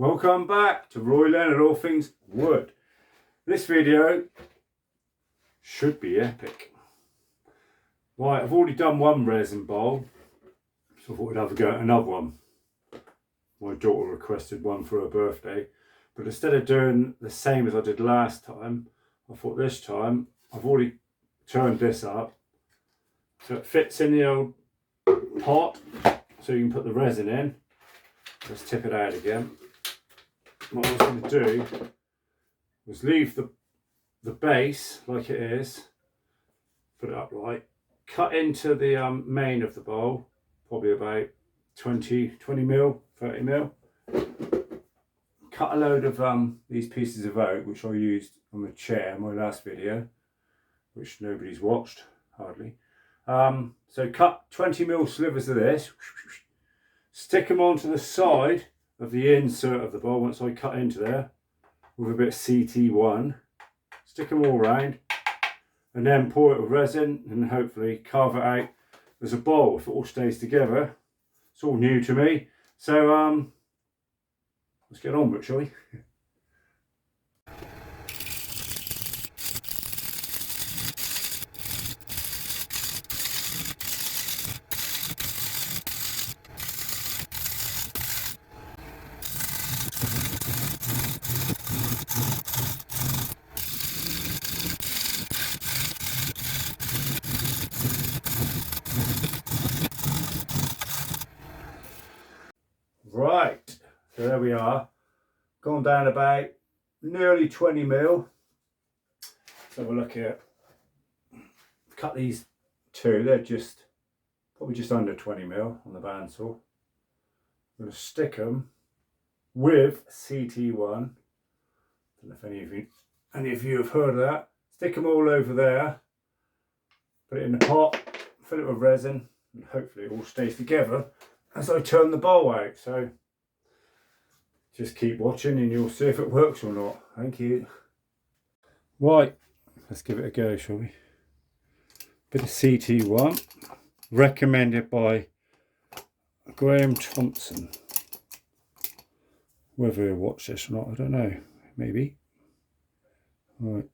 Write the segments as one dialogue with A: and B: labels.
A: Welcome back to Roy Leonard All Things Wood. This video should be epic. Right, I've already done one resin bowl, so I thought I'd have a go at another one. My daughter requested one for her birthday, but instead of doing the same as I did last time, I thought this time I've already turned this up so it fits in the old pot, so you can put the resin in. Let's tip it out again. What I was going to do was leave the base like it is, put it upright, cut into the main of the bowl, probably about 20 mil, 30 mil. Cut a load of these pieces of oak, which I used on the chair in my last video, which nobody's watched, hardly. So cut 20 mil slivers of this, stick them onto the side of the insert of the bowl once I cut into there with a bit of CT1, stick them all round, and then pour it with resin and hopefully carve it out as a bowl if it all stays together. It's all new to me, so let's get on with it, shall we? Right, so there we are, gone down about nearly 20 mil. Let's have a look here. Cut these two, they're probably just under 20 mil on the bandsaw. I'm going to stick them with CT1. Don't know if any of you have heard of that. Stick them all over there, put it in the pot, fill it with resin, and hopefully it all stays together as I turn the bowl out. So just keep watching and you'll see if it works or not. Thank you. Right, let's give it a go, shall we? Bit of CT1, recommended by Graham Thompson. Whether he'll watch this or not, I don't know. Maybe. Right.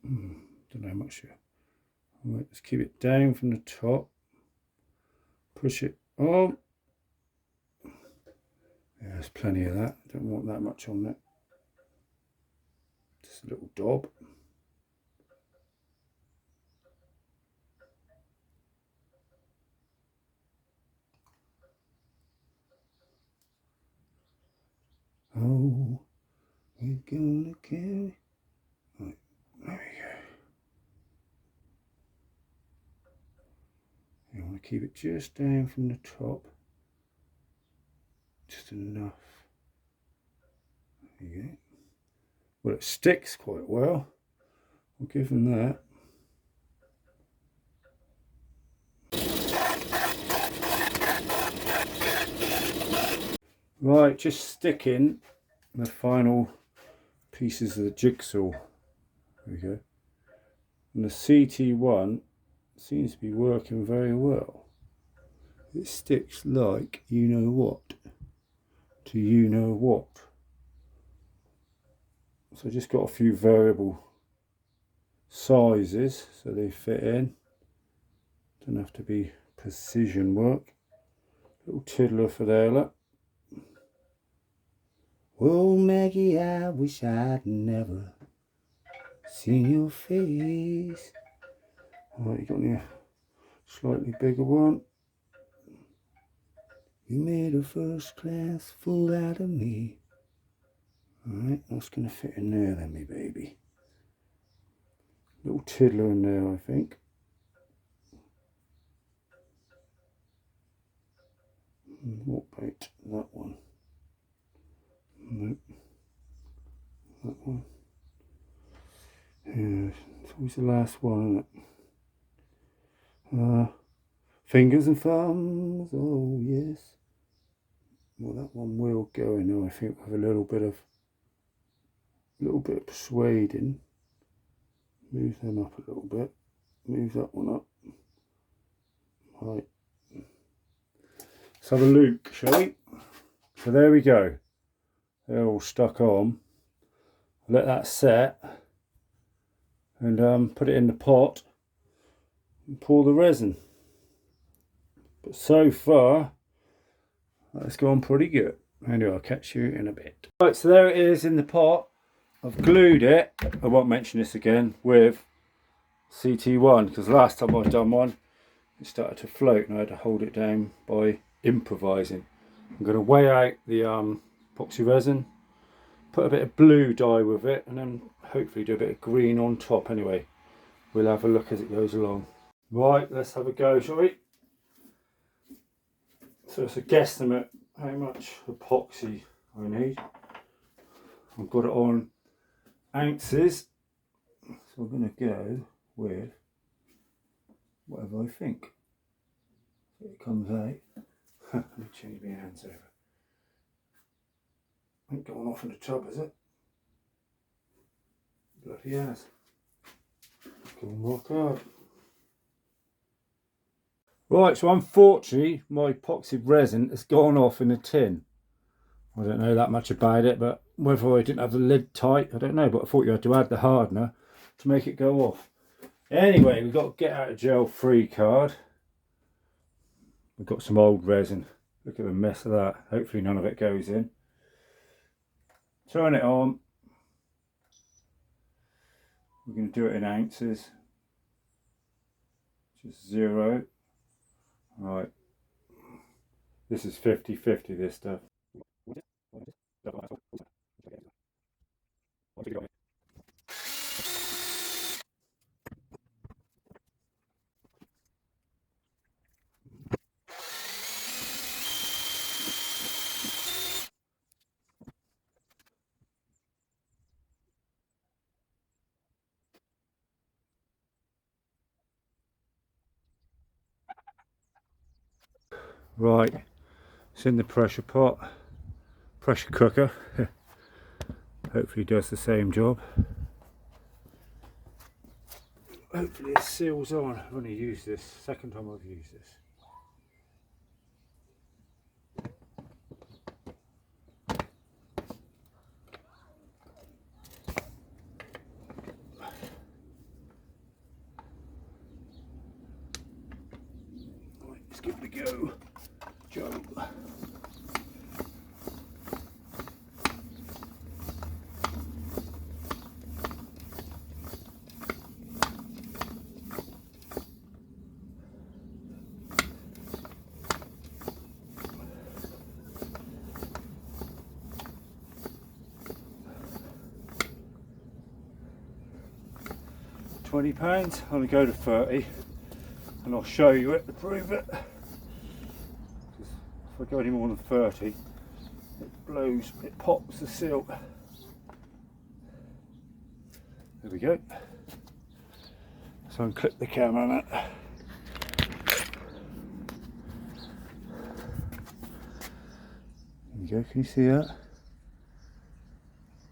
A: Don't know how much here. Right, let's keep it down from the top. Push it on. Yeah, there's plenty of that. Don't want that much on that. Just a little daub. Oh, we're gonna carry. Right, there we go. You want to keep it just down from the top. Just enough. There you go. Well, it sticks quite well. I'll give them that. Right, just sticking the final pieces of the jigsaw. There we go. And the CT1 seems to be working very well. It sticks like you know what to you know what. So I just got a few variable sizes so they fit in. Don't have to be precision work. Little tiddler for there, look. Oh Maggie, I wish I'd never seen your face. Alright, you got any slightly bigger one? You made a first class fool out of me. Alright, that's going to fit in there then, me baby. Little tiddler in there, I think. What about that one? Nope. That one. Yeah, it's always the last one, isn't it? Fingers and thumbs, oh yes. Well, that one will go in there, I think, with a little bit of persuading. Move them up a little bit. Move that one up. Right. Let's have a look, shall we? So there we go. they're all stuck on. Let that set and put it in the pot and pour the resin. But so far that's gone pretty good. Anyway, I'll catch you in a bit. Right, so there it is in the pot. I've glued it, I won't mention this again, with CT1, because last time I've done one it started to float and I had to hold it down by improvising. I'm going to weigh out the epoxy resin, put a bit of blue dye with it, and then hopefully do a bit of green on top. Anyway, we'll have a look as it goes along. Right, let's have a go, shall we? So it's a guesstimate how much epoxy I need. I've got it on ounces, so I'm going to go with whatever I think. So it comes out. Let me change my hands over. Ain't going off in the tub, is it? Bloody yes. Going rock hard. Right, so unfortunately my epoxy resin has gone off in a tin. I don't know that much about it, but whether I didn't have the lid tight, I don't know, but I thought you had to add the hardener to make it go off. Anyway, we've got to get out of jail free card. We've got some old resin. Look at the mess of that. Hopefully none of it goes in. Turn it on. We're going to do it in ounces. Just 0. Right. This is 50-50, this stuff. Right, it's in the pressure pot, pressure cooker. Hopefully does the same job. Hopefully it seals on. I've only used this, second time I've used this. Right, let's give it a go, Joe. 20 pounds. I'm going to go to 30 and I'll show you it to prove it. If I go any more than 30 it blows, it pops the silk. There we go. So unclip the camera on that. There you go, can you see that?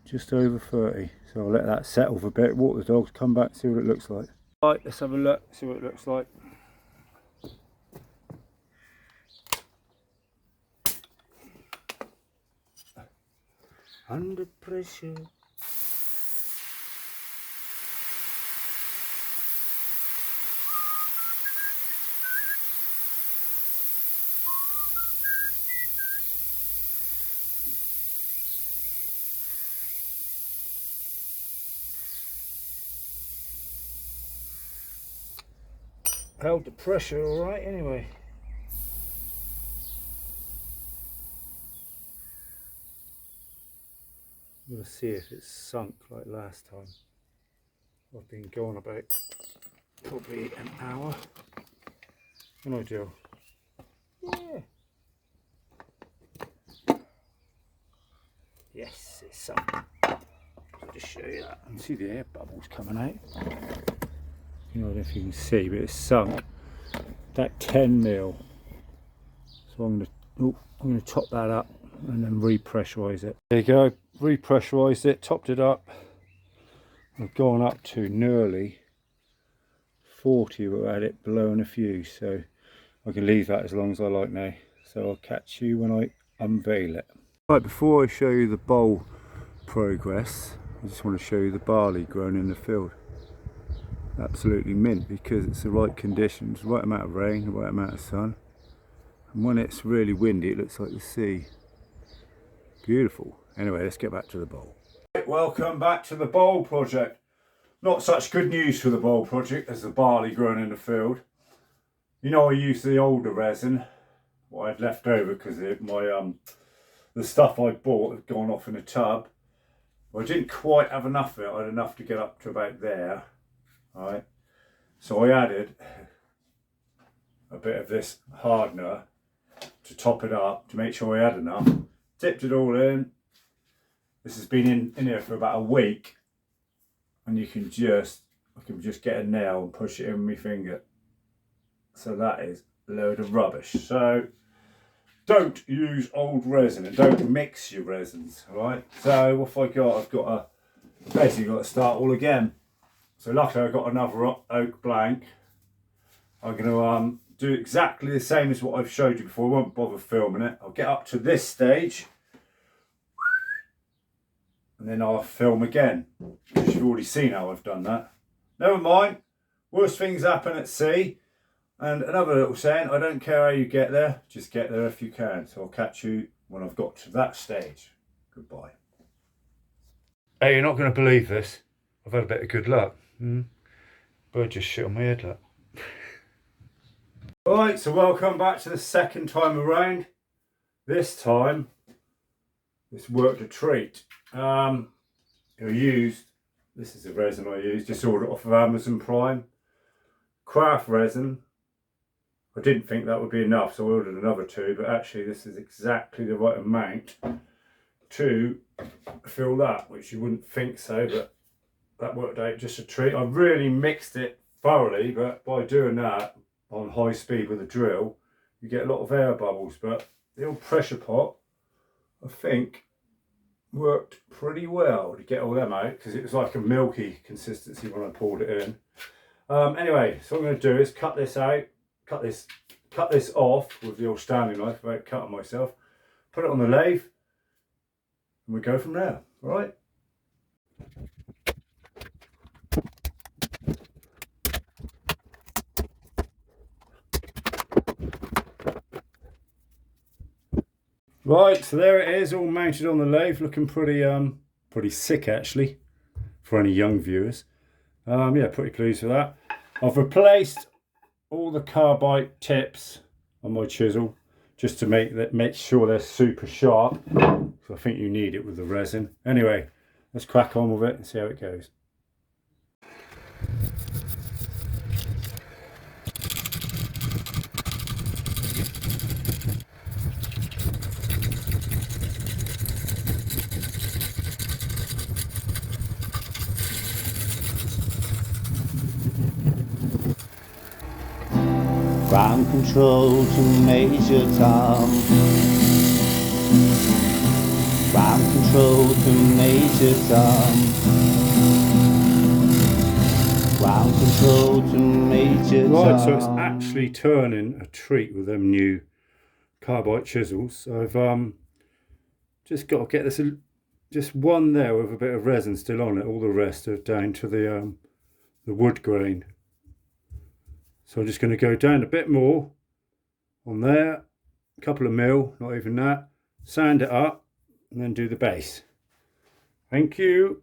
A: Just over 30. So I'll let that settle for a bit, walk the dogs, come back, see what it looks like. Right, let's have a look, see what it looks like. Under pressure. Held the pressure all right anyway. I'm going to see if it's sunk like last time. I've been going about probably an hour. What do I do? Yeah. Yes, it's sunk. I'll just show you that. You can see the air bubbles coming out. You know, I don't know if you can see, but it's sunk. That 10 mil. So I'm going to top that up and then repressurise it. There you go. Repressurised it, topped it up. I've gone up to nearly 40 without it blowing a fuse, so I can leave that as long as I like now. So I'll catch you when I unveil it. Right, before I show you the bowl progress, I just want to show you the barley grown in the field. Absolutely mint, because it's the right conditions, the right amount of rain, the right amount of sun, and when it's really windy it looks like the sea. Beautiful. Anyway, let's get back to the bowl. Welcome back to the bowl project. Not such good news for the bowl project as the barley grown in the field. You know, I used the older resin, what I'd left over, because the stuff I bought had gone off in a tub. Well, I didn't quite have enough of it. I had enough to get up to about there. Right, so I added a bit of this hardener to top it up to make sure I had enough. Dipped it all in. This has been in here for about a week, and I can just get a nail and push it in with my finger. So that is a load of rubbish. So don't use old resin and don't mix your resins. All right. So what have I got? I've basically got to start all again. So luckily I've got another oak blank. I'm going to do exactly the same as what I've showed you before. I won't bother filming it. I'll get up to this stage and then I'll film again, because you've already seen how I've done that. Never mind, worst things happen at sea. And another little saying, I don't care how you get there, just get there if you can. So I'll catch you when I've got to that stage. Goodbye. Hey, you're not going to believe this. I've had a bit of good luck. Bird just shit on my head, look. Right, so welcome back to the second time around. This time, this worked a treat. I used, this is the resin I used, just ordered off of Amazon Prime. Craft resin. I didn't think that would be enough, so I ordered another two, but actually this is exactly the right amount to fill that, which you wouldn't think so, but that worked out just a treat. I really mixed it thoroughly, but by doing that on high speed with a drill, you get a lot of air bubbles. But the old pressure pot, I think, worked pretty well to get all them out, because it was like a milky consistency when I poured it in. Anyway, so what I'm going to do is cut this out, cut this off with the old Stanley knife without cutting myself, put it on the lathe, and we go from there. All right. Right, so there it is, all mounted on the lathe, looking pretty sick actually, for any young viewers. Yeah, pretty pleased with that. I've replaced all the carbide tips on my chisel just to make sure they're super sharp. So I think you need it with the resin. Anyway, let's crack on with it and see how it goes.
B: Ground control to Major Tom. Ground control to Major Tom. Ground control to Major Tom.
A: Right, so it's actually turning a treat with them new carbide chisels. I've just got to get this, just one there with a bit of resin still on it. All the rest are down to the wood grain. So I'm just going to go down a bit more on there, a couple of mil, not even that, sand it up, and then do the base. Thank you.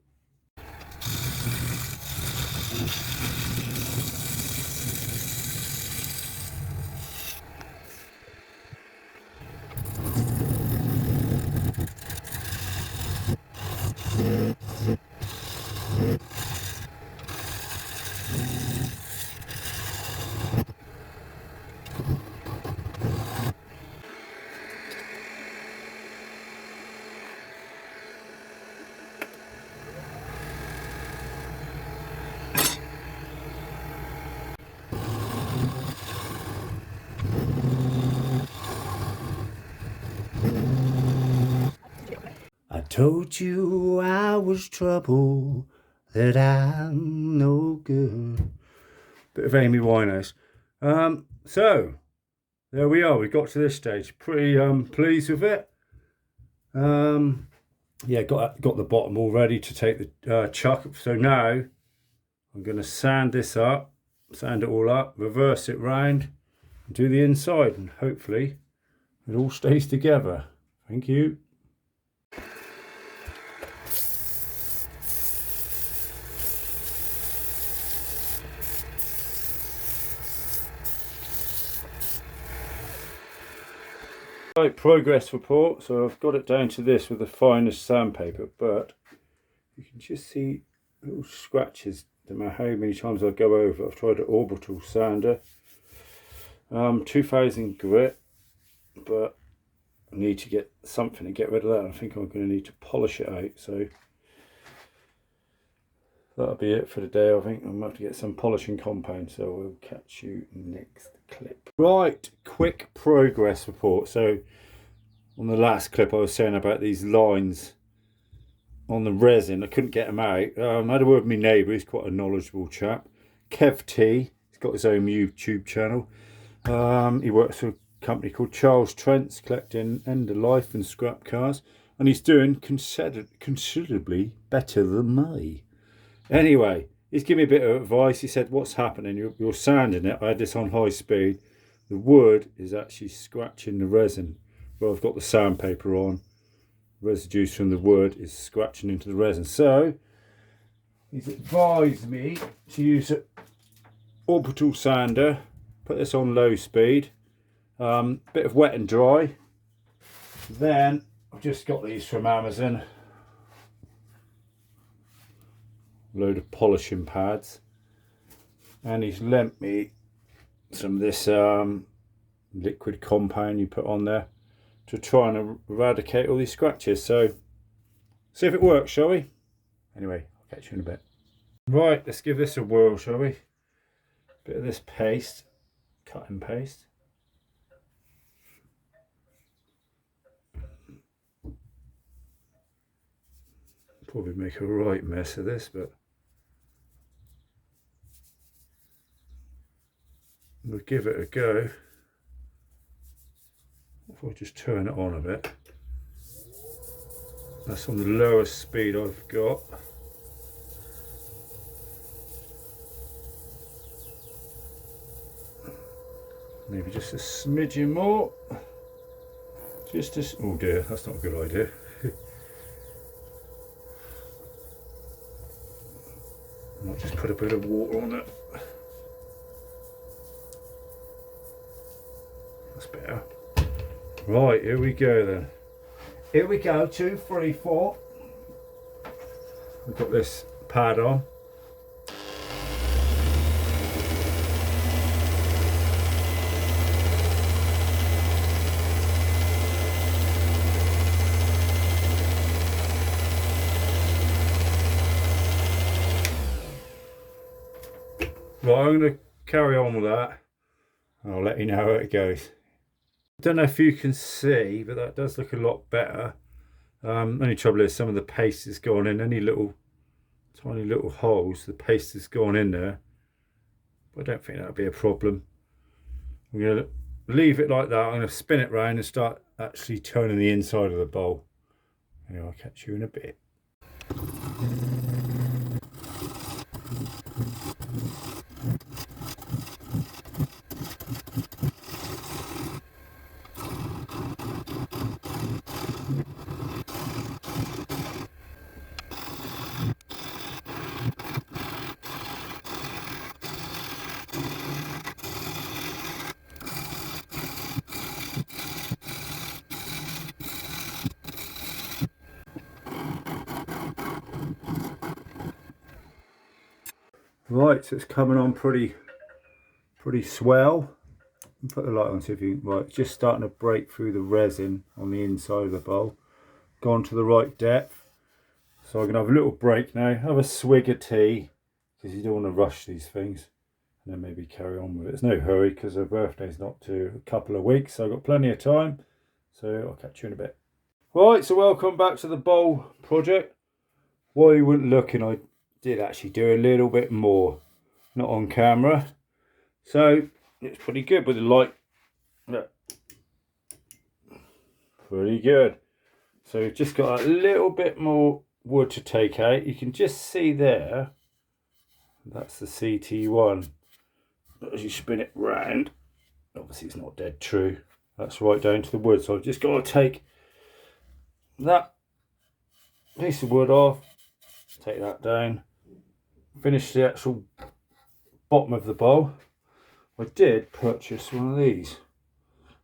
B: I told you I was trouble, that I'm no good.
A: Bit of Amy Winehouse. So there we are, we got to this stage. Pretty pleased with it. Yeah, got the bottom all ready to take the chuck. So now I'm going to sand this up, sand it all up, reverse it round, and do the inside, and hopefully it all stays together. Thank you. Right, progress report. So I've got it down to this with the finest sandpaper, but you can just see little scratches no matter how many times I go over. I've tried an orbital sander, 2000 grit, but I need to get something to get rid of that. I think I'm going to need to polish it out, so that'll be it for the day. I think I'm going to have to get some polishing compound, so we'll catch you next clip. Right, quick progress report. So on the last clip I was saying about these lines on the resin, I couldn't get them out. I had a word with my neighbour, he's quite a knowledgeable chap, Kev T, he's got his own YouTube channel. He works for a company called Charles Trent's, collecting end of life and scrap cars, and he's doing considerably better than me. Anyway, he's given me a bit of advice. He said, what's happening, you're sanding it. I had this on high speed, the wood is actually scratching the resin. Well, I've got the sandpaper on, residues from the wood is scratching into the resin. So he's advised me to use an orbital sander, put this on low speed, bit of wet and dry. Then I've just got these from Amazon, load of polishing pads, and he's lent me some of this liquid compound you put on there to try and eradicate all these scratches. So see if it works, shall we? Anyway, I'll catch you in a bit. Right, let's give this a whirl, shall we? Bit of this paste, cut and paste. Probably make a right mess of this, but we'll give it a go. If I just turn it on a bit. That's on the lowest speed I've got. Maybe just a smidgen more. Just this. Oh dear, that's not a good idea. I might just put a bit of water on it. That's better. Right, here we go then. Here we go, 2, 3, 4. We've got this pad on. Right, I'm going to carry on with that. I'll let you know how it goes. I don't know if you can see, but that does look a lot better. Only trouble is some of the paste has gone in, any little tiny little holes, the paste has gone in there. But I don't think that'll be a problem. I'm going to leave it like that. I'm going to spin it round and start actually turning the inside of the bowl. Anyway, I'll catch you in a bit. Right, so it's coming on pretty swell. Put the light on, see if you can. Right, it's just starting to break through the resin on the inside of the bowl. Gone to the right depth. So I'm gonna have a little break now, have a swig of tea, because you don't want to rush these things, and then maybe carry on with it. There's no hurry because her birthday's not to a couple of weeks, so I've got plenty of time. So I'll catch you in a bit. Right, so welcome back to the bowl project. While you weren't looking, I did actually do a little bit more, not on camera. So it's pretty good with the light. Look. Pretty good. So we've just got a little bit more wood to take out. You can just see there, that's the CT1. But as you spin it round, obviously it's not dead true. That's right down to the wood. So I've just got to take that piece of wood off, take that down, finish the actual bottom of the bowl. I did purchase one of these,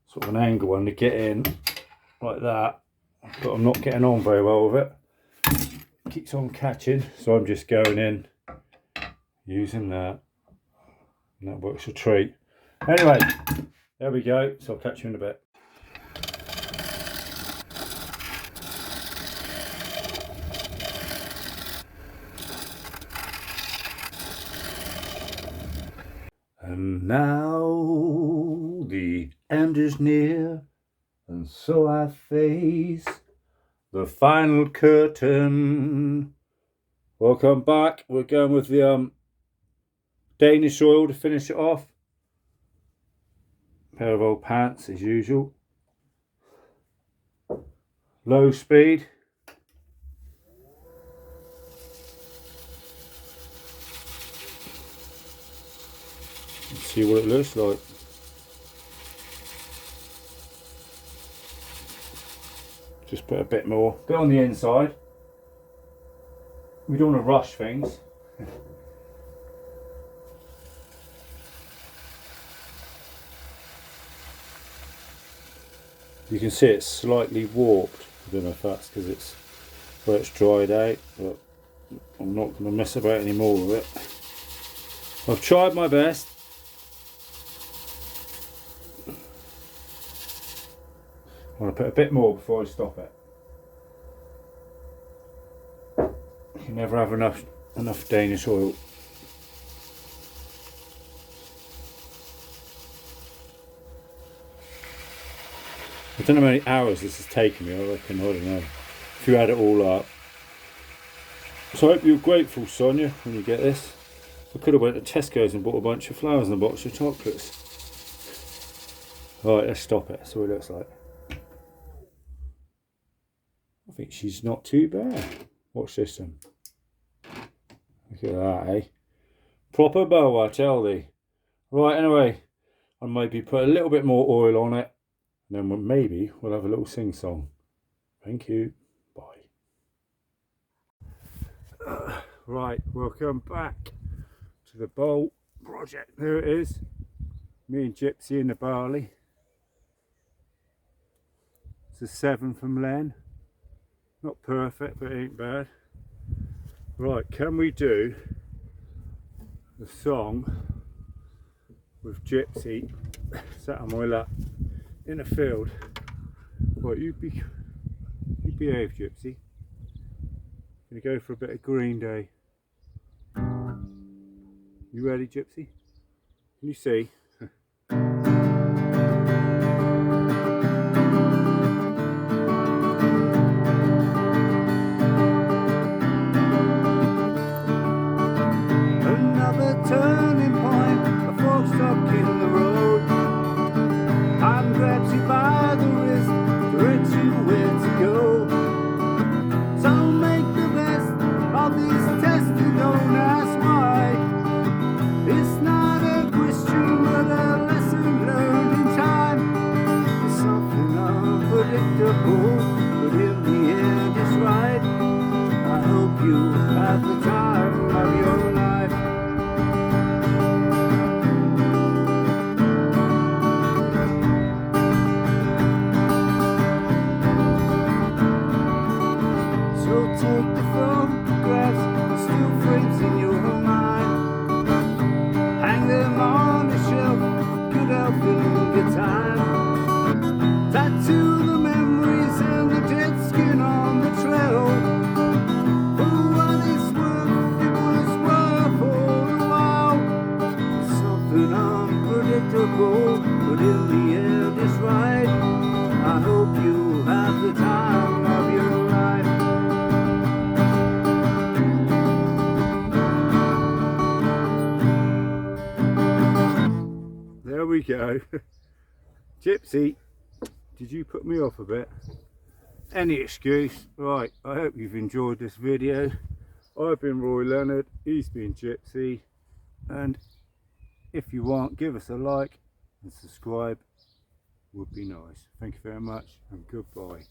A: sort of an angle one to get in like that, but I'm not getting on very well with it. It keeps on catching, so I'm just going in using that, and that works a treat. Anyway, there we go, so I'll catch you in a bit. And now the end is near, and so I face the final curtain. Welcome back. We're going with the Danish oil to finish it off. Pair of old pants as usual. Low speed. Let's see what it looks like. Just put a bit more. Bit on the inside. We don't want to rush things. You can see it's slightly warped. I don't know if that's because it's where it's dried out, but I'm not going to mess about any more with it. I've tried my best. I want to put a bit more before I stop it. You can never have enough Danish oil. I don't know how many hours this has taken me. I reckon, I don't know, if you add it all up. So I hope you're grateful, Sonia, when you get this. I could have went to Tesco's and bought a bunch of flowers and a box of chocolates. Alright, let's stop it. That's what it looks like. I think she's not too bad. Watch this one. Look at that, eh? Proper bow, I tell thee. Right, anyway, I'll maybe put a little bit more oil on it, and then maybe we'll have a little sing-song. Thank you. Bye. Right, welcome back to the bowl project. There it is. Me and Gypsy in the barley. It's a 7 from Len. Not perfect, but it ain't bad. Right, can we do the song with Gypsy sat on my lap in a field? Right, you behave, Gypsy. Gonna go for a bit of Green Day. You ready, Gypsy? Can you see?
B: Turning point, a fork stuck in the road. I'm grabs you by the wrist, directs you where to go. So make the best of these tests and don't ask why. It's not a question but a lesson learned in time. It's something unpredictable, but in the end it's right. I hope you have the time of your life. Take the photographs, the still frames in your mind. Hang them on the shelf, good help in good time. Tattoo the memories and the dead skin on the trail. For what it's worth, it was worth all the while. Something unpredictable, but in the end it's right. I hope you have the time of your life.
A: There we go. Gypsy, did you put me off a bit? any excuse. Right, I hope you've enjoyed this video. I've been Roy Leonard, he's been Gypsy, and if you want, give us a like and subscribe, would be nice. Thank you very much and goodbye.